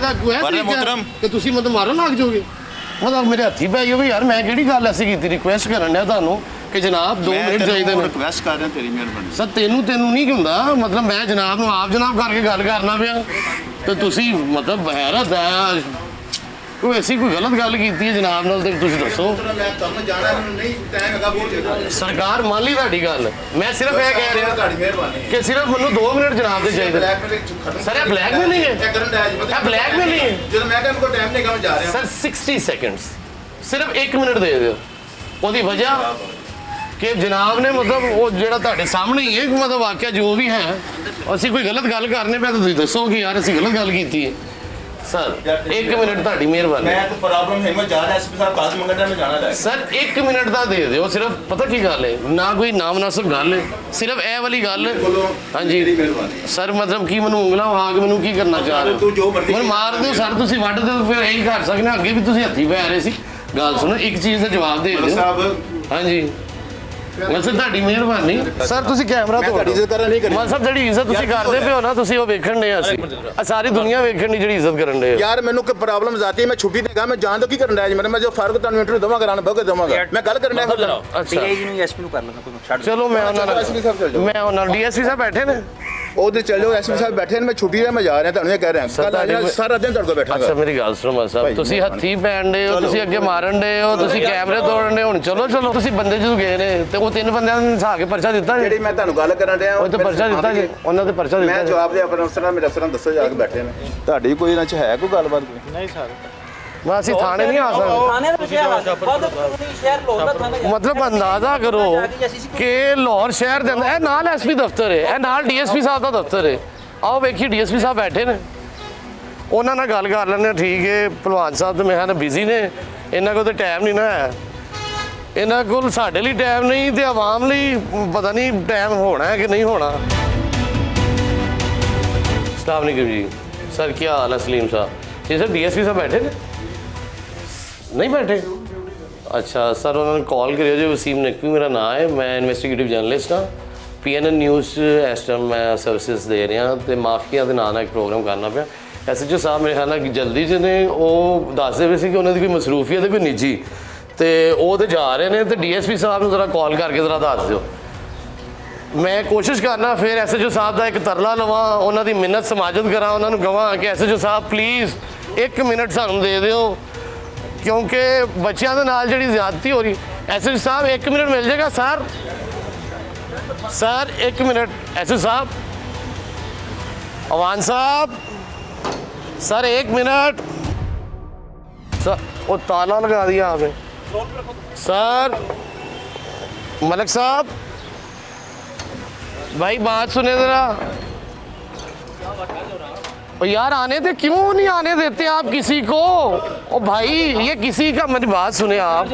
ਇਹਦਾ ਕੋਈ ਹੈ ਕਿ ਤੁਸੀਂ ਮਤਲਬ ਮਾਰਨ ਲੱਗ ਜਾਓਗੇ? ਮਤਲਬ ਮੇਰੇ ਹੱਥੀ ਪੈ ਜਾਓਗੇ ਯਾਰ। ਮੈਂ ਕਿਹੜੀ ਗੱਲ ਐਸੀ ਕੀਤੀ? ਰਿਕੁਐਸਟ ਕਰਨ ਡਿਆ ਤੁਹਾਨੂੰ ਕਿ ਜਨਾਬ 2 ਮਿੰਟ ਚਾਹੀਦੇ ਨੇ। ਰਿਕੁਐਸਟ ਕਰ ਰਿਹਾ, ਤੇਰੀ ਮਿਹਰਬਾਨੀ ਸਰ। ਤੈਨੂੰ ਨਹੀਂ ਹੁੰਦਾ ਮਤਲਬ ਮੈਂ ਜਨਾਬ ਨੂੰ ਆਪ ਜਨਾਬ ਕਰਕੇ ਗੱਲ ਕਰਨਾ ਪਿਆ ਤੇ ਤੁਸੀਂ ਮਤਲਬ ਹੈਰਤ ਹੈ। ਕੋਈ ਐਸੀ ਕੋਈ ਗਲਤ ਗੱਲ ਕੀਤੀ ਹੈ ਜਨਾਬ ਨਾਲ ਤੇ ਤੁਸੀਂ ਦੱਸੋ। ਸਰਕਾਰ ਮੰਨ ਲਈ ਤੁਹਾਡੀ ਗੱਲ। ਮੈਂ ਸਿਰਫ ਇਹ ਕਹਿ ਰਿਹਾ ਕਿ ਸਿਰਫ ਮੈਨੂੰ 2 ਮਿੰਟ ਜਨਾਬ ਦੇ ਚਾਹੀਦੇ। ਸਰ ਇਹ ਬਲੈਕਮੇਲਿੰਗ ਹੈ, ਇਹ ਬਲੈਕਮੇਲਿੰਗ ਹੈ। ਜਦੋਂ ਮੈਂ ਕਹਿੰਦਾ ਕੋਈ ਟਾਈਮ ਨਹੀਂ ਗਾ ਜਾ ਰਿਹਾ ਸਰ 60 ਸੈਕਿੰਡਸ ਸਿਰਫ 1 ਮਿੰਟ ਦੇ ਦਿਓ। ਉਹਦੀ ਵਜ੍ਹਾ ਕਿ ਜਨਾਬ ਨੇ ਮਤਲਬ ਉਹ ਜਿਹੜਾ ਤੁਹਾਡੇ ਸਾਹਮਣੇ ਹੀ ਹੈ ਮਤਲਬ ਵਾਕਿਆ ਜੋ ਵੀ ਹੈ, ਅਸੀਂ ਕੋਈ ਗਲਤ ਗੱਲ ਕਰਨੇ ਪਿਆ ਤਾਂ ਤੁਸੀਂ ਦੱਸੋ ਕਿ ਯਾਰ ਅਸੀਂ ਗਲਤ ਗੱਲ ਕੀਤੀ ਹੈ। ਸਰ 1 ਮਿੰਟ ਤੁਹਾਡੀ ਮਿਹਰਬਾਨੀ। ਮੈਂ ਤਾਂ ਪ੍ਰੋਬਲਮ ਹੈ ਮੈਂ ਜਾ ਰਿਹਾ ਐਸਪੀ ਸਾਹਿਬ ਕਾਸ ਮੰਗਣ ਮੈਂ ਜਾਣਾ ਹੈ ਸਰ 1 ਮਿੰਟ ਦਾ ਦੇ ਦਿਓ ਸਿਰਫ। ਪਤਾ ਕੀ ਗੱਲ ਹੈ ਨਾ ਕੋਈ ਨਾਮ ਨਾਸਬ ਗੱਲ ਹੈ, ਸਿਰਫ ਇਹ ਵਾਲੀ ਗੱਲ। ਹਾਂਜੀ ਸਰ ਮਤਲਬ ਕੀ ਮੈਨੂੰ ਉਂਗਲਾਂ ਵਹਾ ਕੇ ਮੈਨੂੰ ਕੀ ਕਰਨਾ ਚਾਹ ਰਹੇ ਹੋ? ਮੈਨੂੰ ਮਾਰ ਦਿਓ ਸਰ, ਤੁਸੀਂ ਵੱਢ ਦਿਓ ਫਿਰ ਇਹੀ ਕਰ ਸਕਦੇ। ਅੱਗੇ ਵੀ ਤੁਸੀਂ ਹੱਥੀ ਪੈ ਰਹੇ ਸੀ। ਗੱਲ ਸੁਣੋ, ਇੱਕ ਚੀਜ਼ ਦਾ ਜਵਾਬ ਦੇ ਦਿਓ। ਹਾਂਜੀ ਸਰ ਤੁਹਾਡੀ ਮਿਹਰਬਾਨੀ। ਸਰ ਤੁਸੀਂ ਕੈਮਰਾ ਤੋਂ ਮਨ ਸਾਹਿਬ ਜਿਹੜੀ ਇੱਜ਼ਤ ਤੁਸੀਂ ਕਰਦੇ ਪਿਓ ਨਾ ਤੁਸੀਂ ਉਹ ਵੇਖਣ ਦੇ। ਅਸੀਂ ਸਾਰੀ ਦੁਨੀਆ ਵੇਖਣ ਦੀ ਜਿਹੜੀ ਇੱਜ਼ਤ ਕਰਨ ਦੇ ਯਾਰ। ਮੈਨੂੰ ਕੋਈ ਪ੍ਰੋਬਲਮ ਆਤੀ ਹੈ, ਮੈਂ ਛੁੱਟੀ ਦੇਗਾ, ਮੈਂ ਜਾਣ ਤੋਂ ਕੀ ਕਰਨ ਦਾ ਮੈਂ ਜੋ ਫਰਕ ਤੁਹਾਨੂੰ ਇੰਟਰਵਿਊ ਦਵਾਂਗਾ ਰਾਣ ਬਗ ਦਵਾਂਗਾ। ਮੈਂ ਗੱਲ ਕਰਨ ਦਾ। ਅੱਛਾ ਡੀਆਈਜੀ ਨੂੰ ਐਸਪੀ ਨੂੰ ਕਰ ਲੈਣਾ ਕੋਈ ਛੱਡ। ਚਲੋ ਮੈਂ ਉਹਨਾਂ ਨਾਲ ਡੀਐਸਪੀ ਸਾਹਿਬ ਬੈਠੇ ਨੇ ਉਹਦੇ ਚੱਲੋ। ਐਸਪੀ ਸਾਹਿਬ ਬੈਠੇ ਨੇ, ਮੈਂ ਛੁੱਟੀ ਤੇ ਮੈਂ ਜਾ ਰਿਹਾ। ਤੁਹਾਨੂੰ ਇਹ ਕਹਿ ਰਿਹਾ ਸਾਰਾ ਦਿਨ ਤੁਹਾਡੇ ਕੋਲ ਬੈਠਾ। ਅੱਛਾ ਮੇਰੀ ਗੱਲ ਸੁਣੋ ਮਨ ਸਾਹਿਬ, ਤੁਸੀਂ ਹੱਥੀ ਪੈਣ ਦੇ ਹੋ, ਤੁਸੀਂ ਅੱਗੇ ਮਾਰਨ ਦੇ ਹੋ, ਤੁਸੀਂ ਕੈਮਰੇ ਤੋੜਨ ਦੇ। ਹੁਣ ਚਲੋ ਤੁਸੀਂ ਬੰਦੇ ਜਦੋਂ ਗਏ ਨੇ ਤੇ ਉਹ 3 ਬੰਦਿਆਂ ਨੂੰ ਨਸਾ ਕੇ ਪਰਚਾ ਦਿੱਤਾ ਜਿਹੜੀ ਮੈਂ ਤੁਹਾਨੂੰ ਗੱਲ ਕਰਨ ਰਿਹਾ ਉਹ ਤੇ ਪਰਚਾ ਦਿੱਤਾ ਜੀ। ਉਹਨਾਂ ਤੇ ਪਰਚਾ ਦਿੱਤਾ। ਮੈਂ ਜਵਾਬ ਦੇ ਆਪਣੇ ਅਫਸਰਾਂ ਮੇਰੇ ਅਫਸਰਾਂ ਦੱਸੋ ਜਾ ਕੇ ਬੈਠੇ ਨੇ। ਤੁਹਾਡੀ ਕੋਈ ਇਹਨਾਂ 'ਚ ਹੈ ਕੋਈ ਗੱਲਬਾਤ? ਨਹੀਂ ਸਰ ਮੈਂ ਅਸੀਂ ਥਾਣੇ ਨਹੀਂ ਆ ਸਕਦੇ। ਥਾਣੇ ਦਾ ਸ਼ਹਿਰ ਲਾਹੌਰ ਦਾ ਥਾਣਾ ਮਤਲਬ ਅੰਦਾਜ਼ਾ ਕਰੋ ਕਿ ਲਾਹੌਰ ਸ਼ਹਿਰ ਦੇ ਅੰਦਰ ਇਹ ਨਾਲ ਐਸਪੀ ਦਫ਼ਤਰ ਹੈ, ਇਹ ਨਾਲ ਡੀਐਸਪੀ ਸਾਹਿਬ ਦਾ ਦਫ਼ਤਰ ਹੈ। ਆਓ ਵੇਖੀ ਡੀਐਸਪੀ ਸਾਹਿਬ ਬੈਠੇ ਨੇ, ਉਹਨਾਂ ਨਾਲ ਗੱਲ ਕਰ ਲੈਂਦੇ। ਠੀਕ ਹੈ ਭਲਵਾਨ ਸਾਹਿਬ ਤੇ ਮੈਂ ਹਾਂ ਬਿਜ਼ੀ ਨੇ, ਇਹਨਾਂ ਕੋਲ ਤਾਂ ਟਾਈਮ ਨਹੀਂ ਨਾ ਹੈ। ਇਹਨਾਂ ਕੋਲ ਸਾਡੇ ਲਈ ਟਾਈਮ ਨਹੀਂ ਤੇ ਆਵਾਮ ਲਈ ਪਤਾ ਨਹੀਂ ਟਾਈਮ ਹੋਣਾ ਹੈ ਕਿ ਨਹੀਂ ਹੋਣਾ। अस्सलाम वालेकुम जी। सर क्या हाल है सलीम साहब? जी सर डीएसपी साहब बैठे ने? नहीं बैठे? अच्छा सर उन्होंने कॉल करियो जी। वसीम नकवी मेरा नाम है, मैं इन्वेस्टिगेटिव जर्नलिस्ट हाँ। PNN न्यूज़ इस टाइम मैं सर्विस दे रहा तो माफिया के नाम एक प्रोग्राम करना पाया। SHO साहब मेरे ख्याल कि जल्दी च ने वो दसते पे सी कि उन्होंने कोई मसरूफियत है कोई निजी तो वो तो जा रहे हैं तो DSP साहब ने जरा कॉल करके जरा दस दो। मैं कोशिश करना फिर SHO साहब का एक तरला लवां, उन्होंने मिन्नत समाजत करा, उन्होंने कहां कि SHO साहब प्लीज़ 1 मिनट सानू दे दो क्योंकि बच्चों के नाल जिहड़ी ज़्यादती हो रही। SHO साहब 1 मिनट मिल जाएगा सर? सर 1 मिनट SHO साहब, अवान साहब, सर 1 मिनट। सर वो ताला लगा दिया आपने। सर मलिक साहब भाई बात सुने जरा। और यार आने दे, क्यों नहीं आने देते आप किसी को? ओ भाई ये किसी का, मेरी बात सुने आप,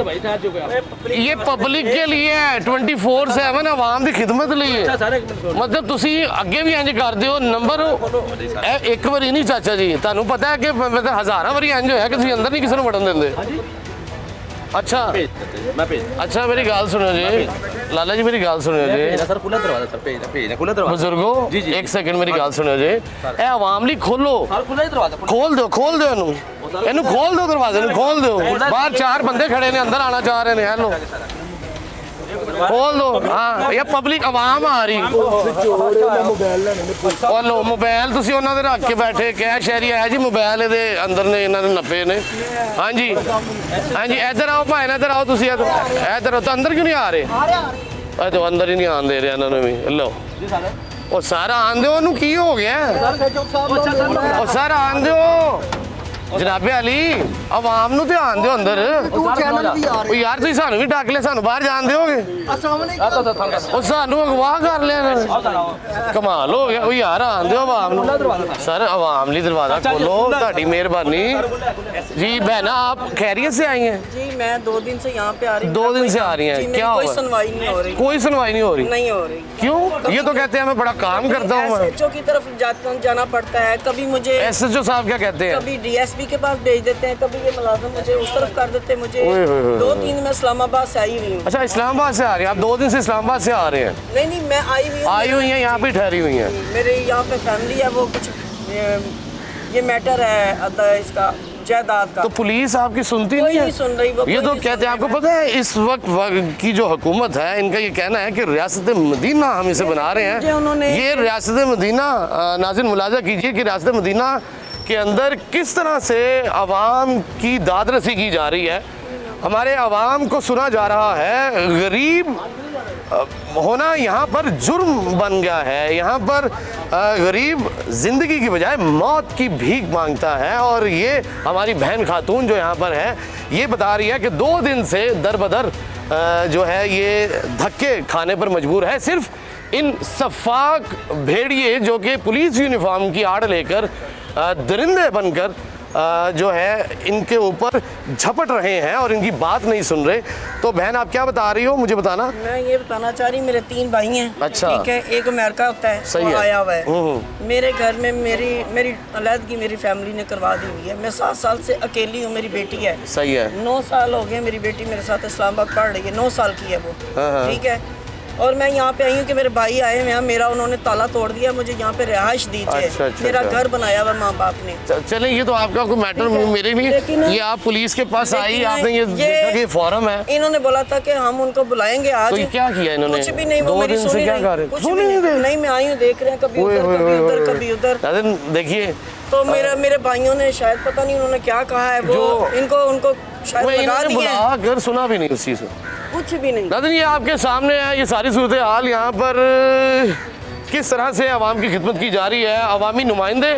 ये पब्लिक के लिए है 24/7 आवाम की खिदमत लिए। मतलब तुसी अगे भी इंज करते हो नंबर एक बारी नहीं चाचा जी, तुहानू पता है कि मतलब हज़ारां बारी इंज होया कि तुसी अंदर नहीं किसी को वड़न देंदे। अच्छा अच्छा मेरी गल सुनो जी लाला जी, मेरी गल सुनो जी। सर खुला दरवाजा सर, भेज खुला दरवाजा बुजुर्गो 1 सेकंड मेरी गल सुनो जी। ए आवाम ਲਈ ਖੋਲੋ, खुला दरवाजा खोल दो ਇਹਨੂੰ खोल दो दरवाजे ਨੂੰ खोल दो। बाहर 4 बंदे खड़े ने, अंदर आना चाह रहे हैं। हेलो खोल दो। हाँ ये पब्लिक आवाम आ रही। लो मोबाइल तुसी उन्हां दे रख के बैठे, कैश एरिया है जी, मोबाइल ਇਹਦੇ अंदर ने इन्हां ने नप्पे ने। हाँ जी हाँ जी इधर आओ भाई, इधर आओ तुसी इधर। तो अंदर क्यों नहीं आ रहे? तो अंदर ही नहीं आन दे रहे इन्होंने भी। लो ਉਹ ਸਰ ਆਂਦੇ ਉਹਨੂੰ ਕੀ ਹੋ ਗਿਆ? ਉਹ ਸਰ ਆਂਦੇ ਜਨਾਬੇ ਅਲੀ ਆਵਾਮ ਨੂੰ ਧਿਆਨ ਦਿਓ ਅੰਦਰ। ਉਹ ਯਾਰ ਤੁਸੀਂ ਸਾਨੂੰ ਵੀ ਡੱਕ ਲਿਆ, ਸਾਨੂੰ ਬਾਹਰ ਜਾਣ ਦਿਓਗੇ? ਉਹ ਸਾਨੂੰ ਅਗਵਾ ਕਰ ਲਿਆ ਇਹਨਾਂ ਨੇ, ਕਮਾਲ ਹੋ ਗਿਆ। ਉਹ ਯਾਰ ਆਣ ਦਿਓ ਆਵਾਮ ਨੂੰ। ਸਰ ਆਵਾਮ ਲਈ ਦਰਵਾਜ਼ਾ खोलो, ਤੁਹਾਡੀ ਮਿਹਰਬਾਨੀ जी। बहना आप खैरियत से आई हैं? जी मैं 2 दिन से यहाँ पे आ रही हूँ। 2 दिन से आ रही हैं, क्या कोई सुनवाई नहीं हो रही? कोई सुनवाई नहीं हो रही? नहीं हो रही। क्यों? ये तो कहते हैं मैं बड़ा काम करता हूँ। SHO की तरफ जाना पड़ता है, कभी मुझे SHO साहब क्या कहते हैं? कभी DSP के पास भेज देते हैं, कभी ये मुलाजिम मुझे उस तरफ कर देते हैं। मुझे 2-3 में इस्लामाबाद से आई हुई हूँ। अच्छा इस्लामाबाद से आ रही हैं आप? 2 दिन से इस्लामाबाद से आ रहे हैं? नहीं मैं आई हुई हूँ हैं, यहाँ पे ठहरी हुई हैं। मेरे यहाँ पे फैमिली है, वो कुछ ये मैटर है इसका जायदाद का। तो पुलिस आपकी सुनती कोई नहीं है? नहीं सुन रही, वो ये कोई तो नहीं कहते हैं, सुन आपको रही। पता है इस वक्त की जो हुकूमत है इनका ये कहना है कि रियासत मदीना हम इसे बना रहे मुझे हैं। उन्होंने- ये रियासत मदीना, नाज़रीन मुलाजा कीजिए कि रियासत मदीना के अंदर किस तरह से अवाम की दादरसी की जा रही है। हमारे अवाम को सुना जा रहा है गरीब होना यहाँ पर जुर्म बन गया है। यहाँ पर गरीब ज़िंदगी की बजाय मौत की भीख मांगता है। और ये हमारी बहन खातून जो यहाँ पर है ये बता रही है कि 2 दिन से दर बदर जो है ये धक्के खाने पर मजबूर है। सिर्फ इन सफाक भेड़िए जो कि पुलिस यूनिफॉर्म की आड़ लेकर दरिंदे बनकर जो है इनके ऊपर झपट रहे हैं और इनकी बात नहीं सुन रहे। तो बहन आप क्या बता रही हो मुझे बताना। मैं ये बताना चाह रही, मेरे 3 भाई हैं। अच्छा। ठीक है, एक अमेरिका होता है, सही वो है। आया हुआ है। मेरे घर में मेरी अलहदगी मेरी फैमिली ने करवा दी हुई है। मैं 7 साल से अकेली हूँ, मेरी बेटी है। सही है। 9 साल हो गए मेरी बेटी मेरे साथ इस्लामाबाद पढ़ रही है, 9 साल की है वो। ठीक है, और मैं यहाँ पे आई हूँ कि मेरे भाई आए हैं, मेरा उन्होंने ताला तोड़ दिया, मुझे यहाँ पे रिहाइश दी थी। अच्छा, अच्छा, मेरा अच्छा। घर बनाया हुआ माँ बाप ने। चलें, ये तो आपका कोई मैटर ठीक है, मेरे नहीं लेकिन- है। ये आप पुलिस के पास आई, लेकिन आपने ये देखा कि फॉरम है, इन्होंने बोला था कि हम उनको बुलाएंगे आज। तो ये क्या किया इन्होंने? कुछ भी नहीं, वो 2 मेरी दिन से सुनी क्या नहीं, कर रहे? कुछ सुनी भी नहीं नहीं। रहे? नहीं, मैं आई हूँ, देख रहे हैं, कभी ओए, उधर ओए, कभी ओए, उधर ओए। कभी उधर। नाज़रीन देखिए, तो मेरे भाइयों ने शायद पता नहीं उन्होंने क्या कहा है, वो उनको शायद मैं लगा इन्होंने दिए हैं। बुला कर सुना भी नहीं उस चीज़ को। कुछ भी नहीं। नाज़रीन ये आपके सामने है, ये सारी सूरत हाल यहाँ पर किस तरह से आवाम की खिदमत की जा रही है। अवामी नुमाइंदे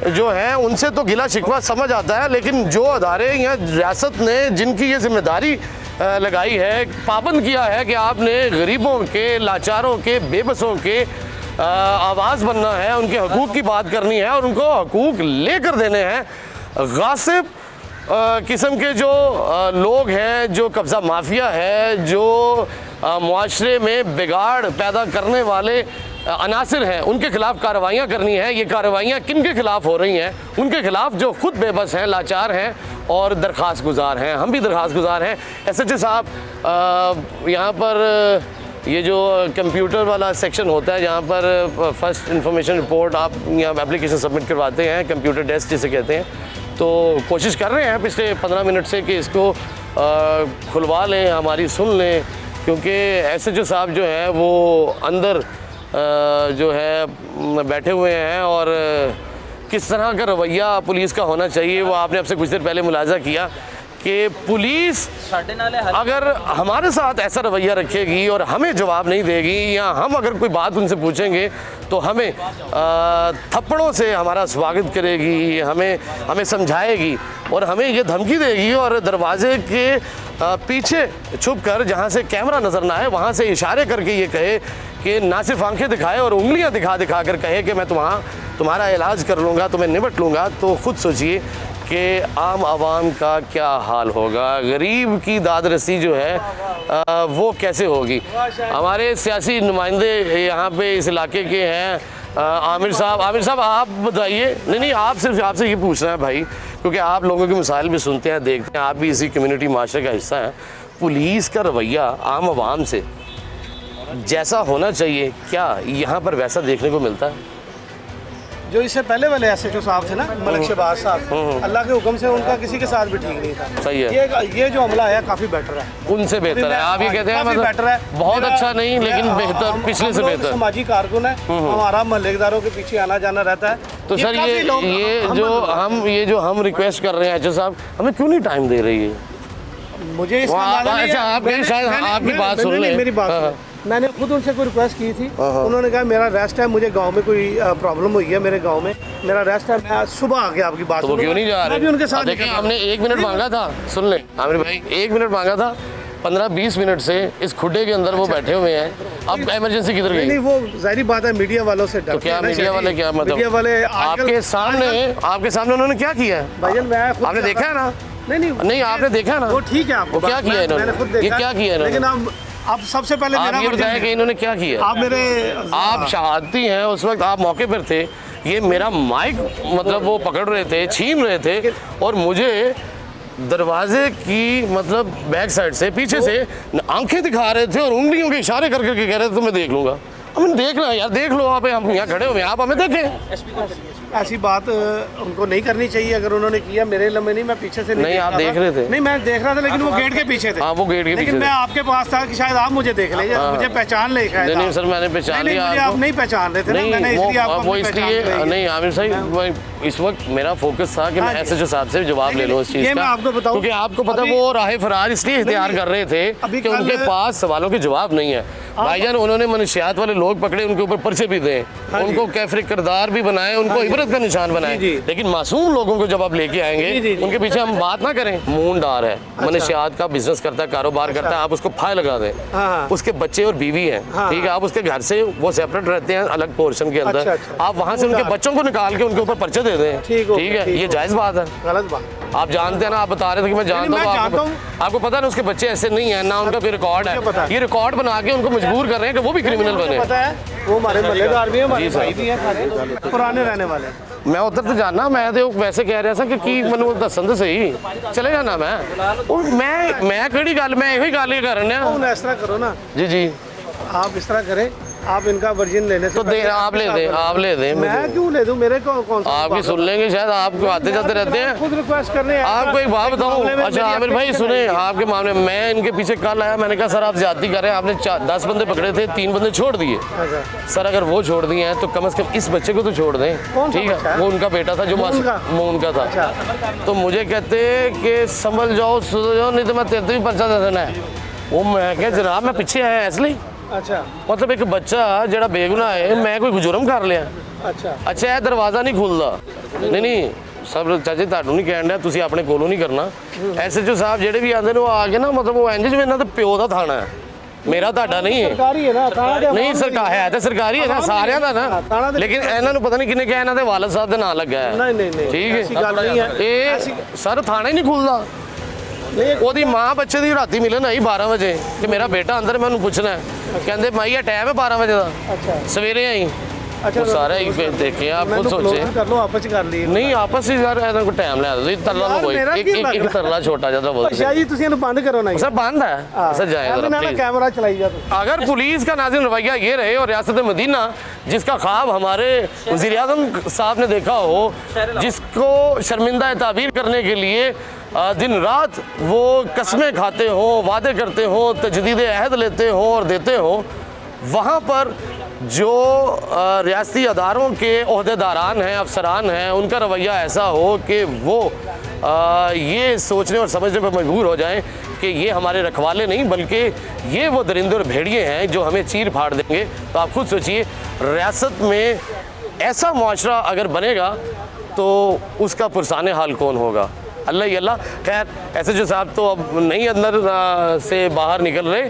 जो हैं उनसे तो गिला शिकवा समझ आता है, लेकिन जो अदारे यहाँ रियासत ने जिनकी ये जिम्मेदारी लगाई है, पाबंद किया है कि आपने गरीबों के, लाचारों के, बेबसों के आवाज़ बनना है, उनके हकूक़ की बात करनी है और उनको हकूक़ लेकर देने हैं। गासिब किस्म के जो लोग हैं, जो कब्ज़ा माफिया है, जो मुआशरे में बिगाड़ पैदा करने वाले अनासिर हैं, उनके खिलाफ कार्रवाइयाँ करनी है। ये कार्रवाइयाँ किन के खिलाफ हो रही हैं? उनके खिलाफ जो खुद बेबस हैं, लाचार हैं और दरख्वास्त गुजार हैं। हम भी दरख्वास्त गुजार हैं। SHO साहब यहाँ पर ये जो कंप्यूटर वाला सेक्शन होता है जहाँ पर फर्स्ट इंफॉर्मेशन रिपोर्ट आप यहाँ एप्लीकेशन सबमिट करवाते हैं, कंप्यूटर डेस्क जिसे कहते हैं, तो कोशिश कर रहे हैं पिछले 15 मिनट से कि इसको खुलवा लें, हमारी सुन लें, क्योंकि SHO साहब जो हैं वो अंदर जो है बैठे हुए हैं और किस तरह का रवैया पुलिस का होना चाहिए वो आपने आपसे कुछ देर पहले मुलाजा किया कि पुलिस अगर हमारे साथ ऐसा रवैया रखेगी और हमें जवाब नहीं देगी या हम अगर कोई बात उनसे पूछेंगे तो हमें थप्पड़ों से हमारा स्वागत करेगी, हमें समझाएगी और हमें ये धमकी देगी और दरवाजे के पीछे छुप कर जहाँ से कैमरा नज़र ना आए वहाँ से इशारे करके ये कहे कि ना सिर्फ आंखें दिखाए और उंगलियाँ दिखा कर कहे कि मैं तुम्हारा इलाज कर लूँगा, तुम्हें निपट लूँगा। तो ख़ुद सोचिए कि आम आवाम का क्या हाल होगा, गरीब की दादरसी जो है वो कैसे होगी। हमारे सियासी नुमाइंदे यहाँ पे इस इलाके के हैं। आमिर साहब आप बताइए। नहीं आपसे ये पूछना है भाई, क्योंकि आप लोगों के मसाइल भी सुनते हैं, देखते हैं, आप भी इसी कम्युनिटी माशरे का हिस्सा हैं। पुलिस का रवैया आम आवाम से जैसा होना चाहिए, क्या यहाँ पर वैसा देखने को मिलता है? जो इससे पहले वाले SHO साहब थे ना, मलिक शहबाज साहब, अल्लाह के हुक्म से उनका किसी के साथ भी ठीक नहीं था। सही है। ये जो हमला है काफ़ी बेटर है, उनसे बेहतर है। आप ये कहते हैं काफी बेटर है, बहुत अच्छा नहीं लेकिन बेहतर, पिछले से बेहतर। समाजी कारकुन है, हमारा महल्लेदारों के पीछे आना जाना रहता है। तो सर ये जो हम रिक्वेस्ट कर रहे हैं SHO साहब, हमें क्यों नहीं टाइम दे रही है? मुझे इसका अंदाजा नहीं है। आप शायद आपकी बात सुन लें। मेरी बात सुनो। मैंने खुद उनसे कोई रिक्वेस्ट की थी, उन्होंने कहा मेरा रेस्ट है, मुझे गांव में कोई प्रॉब्लम हुई है, मेरे गांव में मेरा रेस्ट है, मैं सुबह आके आपकी बात तो वो क्यों नहीं जा रहे? उनके साथ देखिए हमने 1 मिनट मांगा था, सुन लें आमिर भाई, 1 मिनट मांगा था, 15-20 मिनट से इस खुड्डे के अंदर वो बैठे हुए हैं। अब इमरजेंसी किधर गई? नहीं, वो जाहिर बात है, मीडिया वालों से तो क्या मीडिया वाले क्या मतलब मीडिया वाले आपके सामने उन्होंने क्या किया है? भाईजान मैं आपने देखा है ना? नहीं आपने देखा ना? वो ठीक है, आपको वो क्या किया इन्होंने? मैंने खुद देखा, ये क्या किया इन्होंने? लेकिन आप सबसे पहले आप ये बताएं कि इन्होंने क्या किया? आप शहादती हैं, उस वक्त आप मौके पर थे, ये मेरा माइक मतलब वो पकड़ रहे थे, छीन रहे थे और मुझे दरवाजे की मतलब बैक साइड से पीछे से आंखें दिखा रहे थे और उंगलियों के इशारे कर करके कह रहे थे तो मैं देख लूँगा। हमें देखना है यार, देख लो आप, हम यहाँ खड़े हुए हैं, आप हमें देखें। ऐसी बात उनको नहीं करनी चाहिए। अगर उन्होंने किया मेरे लम्बे नहीं, मैं पीछे से नहीं, आप देख रहे थे। नहीं, मैं देख रहा था, लेकिन वो गेट के पीछे थे। हाँ, वो गेट के लेकिन पीछे मैं थे। आपके पास था कि शायद आप मुझे देख ले, मुझे पहचान ले शायद। नहीं सर, मैंने पहचान लिया मुझे आप नहीं पहचान रहे थे ना, मैंने नहीं, इसलिए आपको वो इसलिए नहीं आमिर साहब, इस वक्त मेरा फोकस था कि मैं एसएचओ साहब से जवाब ले लूँ इस चीज़ ये मैं का, आपको बताऊं, क्योंकि आपको पता वो राह फरार इसलिए इख्तियार कर रहे थे अभी कि उनके पास सवालों के जवाब नहीं है। भाईजान उन्होंने मनशियात वाले लोग पकड़े, उनके ऊपर पर्चे भी दें, उनको कैफरे किरदार भी बनाए, उनको इबरत का निशान बनाए, लेकिन मासूम लोगों को जब आप लेके आएंगे उनके पीछे हम बात ना करें। मूनदार है, मनशियात का बिजनेस करता है, कारोबार करता है, आप उसको फाय लगा दें, उसके बच्चे और बीवी हैं, ठीक है, आप उसके घर से वो सेपरेट रहते हैं अलग पोर्शन के अंदर, आप वहाँ से उनके बच्चों को निकाल के उनके ऊपर पर्चे दे दें, ठीक है, ये जायज़ बात है? गलत बात। आप जानते हैं ना, आप बता रहे थे कि मैं जानता हूँ, आपको पता है उसके बच्चे ऐसे नहीं है ना, उनका कोई रिकॉर्ड है, ये रिकॉर्ड बना के उनको मजबूर कर रहे हैं कि वो भी क्रिमिनल बने। पता है वो हमारे मल्लेदार भी हैं, हमारे भाई भी हैं, सारे पुराने रहने वाले। मैं उधर तो जाना, मैं तो वैसे कह रहा था कि मैंने दसन तो सही चले जाना मैं केड़ी गल, मैं यही गल कर रहा हूँ। इस तरह करो ना जी, आप इस तरह करें, आप इनका वर्जिन लेने से तो दे आप ले दें मैं क्यों ले दूं, मेरे कौन सा आपकी सुन लेंगे शायद, आपको आते जाते रहते हैं, खुद रिक्वेस्ट कर रहे हैं। आपको एक बात बताऊं, अच्छा आमिर भाई सुने, आपके मामले में मैं इनके पीछे कल आया, मैंने कहा सर आप ज्यादती कर रहे हैं, आपने 10 बंदे पकड़े थे, 3 बंदे छोड़ दिए। सर अगर वो छोड़ दिए हैं तो कम से कम इस बच्चे को तो छोड़ दें, ठीक है, वो उनका बेटा था जो मून का था। तो मुझे कहते कि संभल जाओ, सुधर जाओ, नहीं तो मैं तेरे भी पर्चा दे देना है। वो मैं क्या जनाब मैं पीछे आया इसलिए, अच्छा मतलब एक बच्चा ਜਿਹੜਾ ਬੇਗੁਨਾਹ ਹੈ, ਮੈਂ ਕੋਈ ਜੁਰਮ ਕਰ ਲਿਆ? ਅੱਛਾ ਇਹ ਦਰਵਾਜ਼ਾ ਨਹੀਂ ਖੁੱਲਦਾ, ਨਹੀਂ ਸਭ ਚਾਚੇ ਤੁਹਾਨੂੰ ਨਹੀਂ ਕਹਿਣ ਡਿਆ, ਤੁਸੀਂ ਆਪਣੇ ਕੋਲੋਂ ਨਹੀਂ ਕਰਨਾ। ਐਸਐਚਓ ਸਾਹਿਬ ਜਿਹੜੇ ਵੀ ਆਉਂਦੇ ਨੇ ਉਹ ਆ ਕੇ ਨਾ, ਮਤਲਬ ਉਹ ਇੰਜ ਜਿਵੇਂ ਇਹਨਾਂ ਦੇ ਪਿਓ ਦਾ ਥਾਣਾ ਹੈ, ਮੇਰਾ ਤੁਹਾਡਾ ਨਹੀਂ ਹੈ। ਸਰਕਾਰੀ ਹੈ ਨਾ, ਨਹੀਂ ਸਰਕਾਰ ਹੈ ਤਾਂ ਸਰਕਾਰੀ ਹੈ ਨਾ, ਸਾਰਿਆਂ ਦਾ ਨਾ, ਲੇਕਿਨ ਇਹਨਾਂ ਨੂੰ ਪਤਾ ਨਹੀਂ ਕਿਹਨੇ ਕਿਹਾ ਇਹਨਾਂ ਦੇ ਵਾਲਦ ਸਾਹਿਬ ਦੇ ਨਾਂ ਲੱਗਾ ਹੈ। ਨਹੀਂ ਠੀਕ ਐਸੀ ਗੱਲ ਨਹੀਂ ਹੈ। ਹੈ, ਇਹ ਸਰ ਥਾਣਾ ਹੀ ਨਹੀਂ ਖੁੱਲਦਾ। ਉਹਦੀ ਮਾਂ ਬੱਚੇ ਦੀ ਰਾਤੀ ਮਿਲਣ ਆਈ 12 ਵਜੇ ਕਿ ਮੇਰਾ ਬੇਟਾ ਅੰਦਰ, ਮੈਂ ਉਹਨੂੰ ਪੁੱਛਣਾ, ਕਹਿੰਦੇ ਮਾਈ ਇਹ ਟਾਈਮ ਹੈ 12 ਵਜੇ ਦਾ, ਸਵੇਰੇ ਆਈ। ਉਹ ਸਾਰਾ ਹੀ ਫਿਰ ਦੇਖੇ, ਆਪ ਖੁਦ ਸੋਚੇ ਕਰ ਲਓ, ਆਪਸ ਚ ਕਰ ਲਈ। ਨਹੀਂ ਆਪਸ ਵਿੱਚ ਯਾਰ ਇਹਨਾਂ ਕੋਲ ਟਾਈਮ ਲੈ ਦੋ, ਤਰਲਾ ਨੂੰ ਕੋਈ ਇੱਕ ਤਰਲਾ ਛੋਟਾ ਜਿਹਾ ਬੋਲਦੇ। ਅੱਛਾ ਜੀ ਤੁਸੀਂ ਇਹਨੂੰ ਬੰਦ ਕਰੋ ਨਾ। सर बंद है सर, जाए जरा प्लीज। कैमरा चलाई जा। अगर पुलिस का नाज़िम रवैया ये रहे और रियासत मदीना जिसका ख्वाब हमारे वज़ीर आज़म साहब ने देखा हो, जिसको शर्मिंदा ताबीर करने के लिए दिन रात वो कस्में खाते हो, वादे करते हो, तजदीद अहद लेते हो और देते हो, वहाँ पर जो रियासती अदारों के ओहदेदारान हैं, अफसरान हैं, उनका रवैया ऐसा हो कि वो ये सोचने और समझने पर मजबूर हो जाएं कि ये हमारे रखवाले नहीं बल्कि ये वो दरिंदे और भेड़िए हैं जो हमें चीर फाड़ देंगे। तो आप खुद सोचिए, रियासत में ऐसा मुआशरा अगर बनेगा तो उसका पुरसाने हाल कौन होगा? अल्लाह ही अल्लाह। खैर एसएचओ साहब तो अब नहीं अंदर से बाहर निकल रहे।